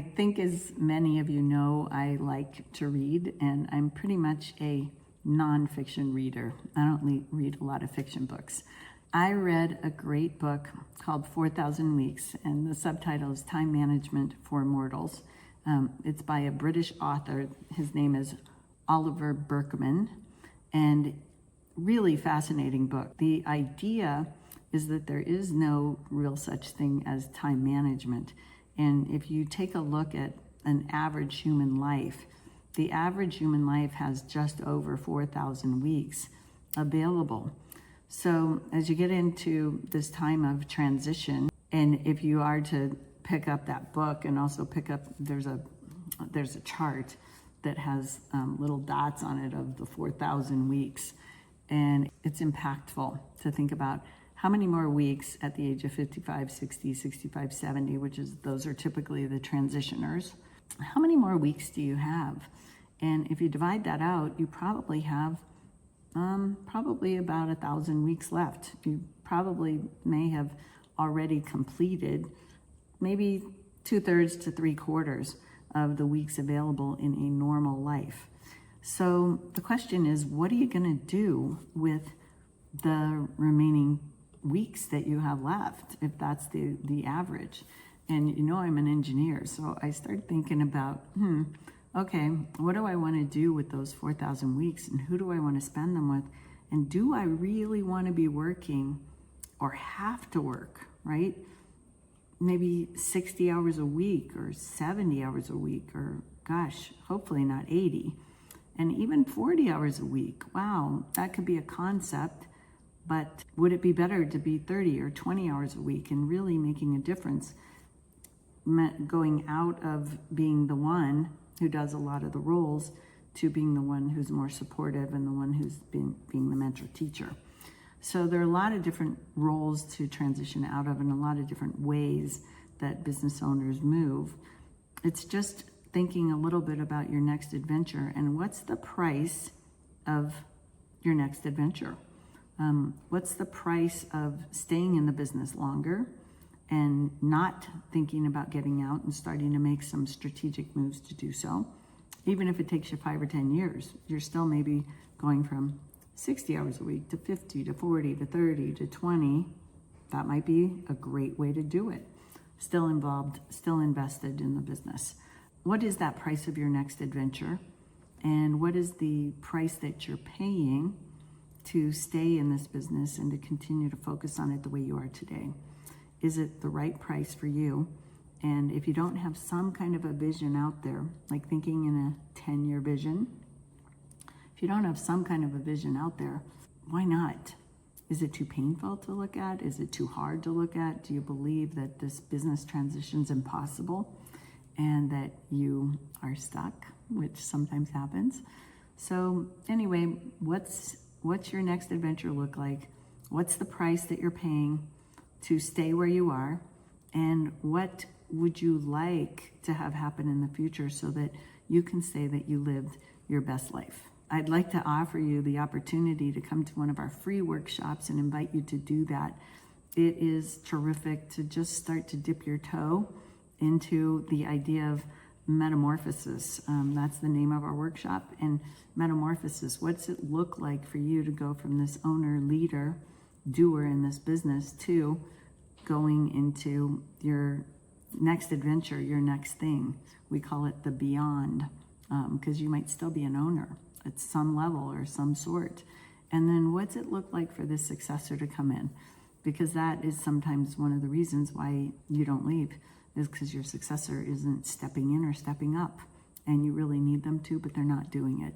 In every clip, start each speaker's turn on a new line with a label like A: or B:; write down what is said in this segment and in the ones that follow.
A: I think, as many of you know, I like to read, and I'm pretty much a nonfiction reader. I don't read a lot of fiction books. I read a great book called 4,000 Weeks, and the subtitle is Time Management for Mortals. It's by a British author. His name is Oliver Burkeman, and really fascinating book. The idea is that there is no real such thing as time management. And if you take a look at an average human life, the average human life has just over 4,000 weeks available. So as you get into this time of transition, and if you are to pick up that book and also pick up, there's a chart that has little dots on it of the 4,000 weeks. And it's impactful to think about how many more weeks at the age of 55, 60, 65, 70, those are typically the transitioners. How many more weeks do you have? And if you divide that out, you probably have probably about 1,000 weeks left. You probably may have already completed maybe 2/3 to 3/4 of the weeks available in a normal life. So the question is, what are you going to do with the remaining weeks that you have left, if that's the average? And you know, I'm an engineer, so I started thinking about, okay, what do I want to do with those 4,000 weeks, and who do I want to spend them with? And do I really want to be working or have to work, right? Maybe 60 hours a week or 70 hours a week, or gosh, hopefully not 80. And even 40 hours a week. Wow, that could be a concept, but would it be better to be 30 or 20 hours a week and really making a difference, going out of being the one who does a lot of the roles to being the one who's more supportive and the one who's being the mentor teacher? So there are a lot of different roles to transition out of, and a lot of different ways that business owners move. It's just thinking a little bit about your next adventure and what's the price of your next adventure. What's the price of staying in the business longer and not thinking about getting out and starting to make some strategic moves to do so? Even if it takes you 5 or 10 years, you're still maybe going from 60 hours a week to 50 to 40 to 30 to 20. That might be a great way to do it. Still involved, still invested in the business. What is that price of your next adventure? And what is the price that you're paying to stay in this business and to continue to focus on it the way you are today? Is it the right price for you? And if you don't have some kind of a vision out there, like thinking in a 10-year vision, if you don't have some kind of a vision out there, why not? Is it too painful to look at? Is it too hard to look at? Do you believe that this business transition is impossible and that you are stuck, which sometimes happens? So anyway, what's your next adventure look like? What's the price that you're paying to stay where you are? And what would you like to have happen in the future so that you can say that you lived your best life? I'd like to offer you the opportunity to come to one of our free workshops and invite you to do that. It is terrific to just start to dip your toe into the idea of Metamorphosis. That's the name of our workshop. And Metamorphosis, what's it look like for you to go from this owner, leader, doer in this business to going into your next adventure, your next thing? We call it the beyond, because you might still be an owner at some level or some sort. And then what's it look like for this successor to come in? Because that is sometimes one of the reasons why you don't leave, is because your successor isn't stepping in or stepping up, and you really need them to, but they're not doing it.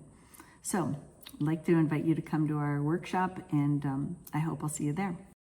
A: So I'd like to invite you to come to our workshop, and I hope I'll see you there.